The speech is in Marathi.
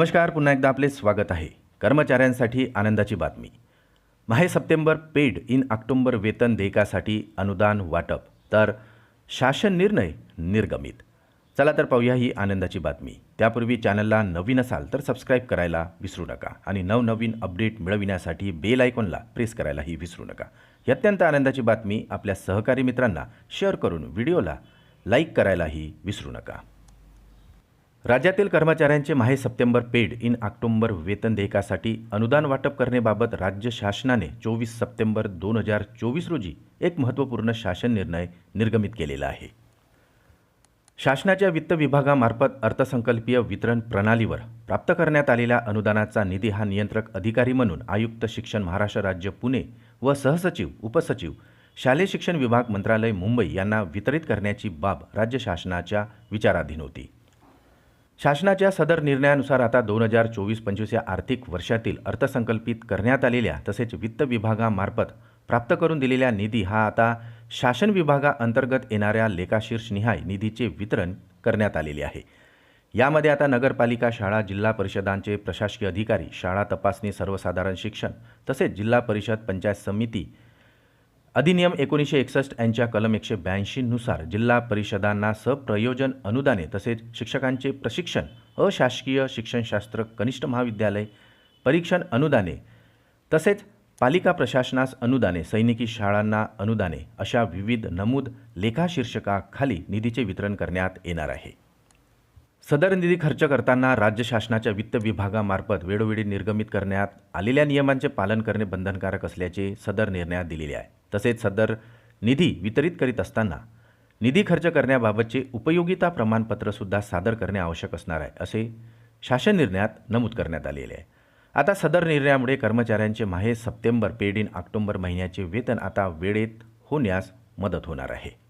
नमस्कार, पुन्हा एकदा आपले स्वागत आहे. कर्मचाऱ्यांसाठी आनंदाची बातमी. माहे सप्टेंबर पेड इन ऑक्टोबर वेतन देयकासाठी अनुदान वाटप, तर शासन निर्णय निर्गमित. चला तर पाहूया ही आनंदाची बातमी. त्यापूर्वी चॅनलला नवीन असाल तर सबस्क्राईब करायला विसरू नका आणि नवनवीन अपडेट मिळविण्यासाठी बेल आयकॉनला प्रेस करायलाही विसरू नका. ही अत्यंत आनंदाची बातमी आपल्या सहकारी मित्रांना शेअर करून व्हिडिओला लाईक करायलाही विसरू नका. राज्यातील कर्मचाऱ्यांचे माहे सप्टेंबर पेड इन ऑक्टोबर वेतन देयकासाठी अनुदान वाटप करण्याबाबत राज्य शासनाने 24 सप्टेंबर 2024 रोजी एक महत्त्वपूर्ण शासन निर्णय निर्गमित केलेला आहे. शासनाच्या वित्त विभागामार्फत अर्थसंकल्पीय वितरण प्रणालीवर प्राप्त करण्यात आलेल्या अनुदानाचा निधी हा नियंत्रक अधिकारी म्हणून आयुक्त शिक्षण महाराष्ट्र राज्य पुणे व सहसचिव उपसचिव शालेय शिक्षण विभाग मंत्रालय मुंबई यांना वितरित करण्याची बाब राज्य शासनाच्या विचाराधीन होती. शासनाच्या सदर निर्णयानुसार आता 2024-25 या आर्थिक वर्षातील अर्थसंकल्पित करण्यात आलेल्या तसेच वित्त विभागामार्फत प्राप्त करून दिलेल्या निधी हा आता शासन विभागाअंतर्गत येणाऱ्या लेखाशीर्षनिहाय निधीचे वितरण करण्यात आलेले आहे. यामध्ये आता नगरपालिका, शाळा, जिल्हा परिषदांचे प्रशासकीय अधिकारी, शाळा तपासणी, सर्वसाधारण शिक्षण तसेच जिल्हा परिषद पंचायत समिती अधिनियम 1961 यांच्या कलम 182 नुसार जिल्हा परिषदांना सप्रयोजन अनुदाने तसेच शिक्षकांचे प्रशिक्षण, अशासकीय शिक्षणशास्त्र कनिष्ठ महाविद्यालय परीक्षण अनुदाने तसेच पालिका प्रशासनास अनुदाने, सैनिकी शाळांना अनुदाने अशा विविध नमूद लेखाशीर्षकाखाली निधीचे वितरण करण्यात येणार आहे. सदर निधी खर्च करताना राज्य शासनाच्या वित्त विभागामार्फत वेळोवेळी निर्गमित करण्यात आलेल्या नियमांचे पालन करणे बंधनकारक असल्याचे सदर निर्णयात दिलेले आहे. तसेच सदर निधी वितरित करीत असताना निधी खर्च करण्याबाबतचे उपयोगिता प्रमाणपत्रसुद्धा सादर करणे आवश्यक असणार आहे, असे शासन निर्णयात नमूद करण्यात आलेले आहे. आता सदर निर्णयामुळे कर्मचाऱ्यांचे माहे सप्टेंबर पेड इन ऑक्टोबर महिन्याचे वेतन आता वेळेत होण्यास मदत होणार आहे.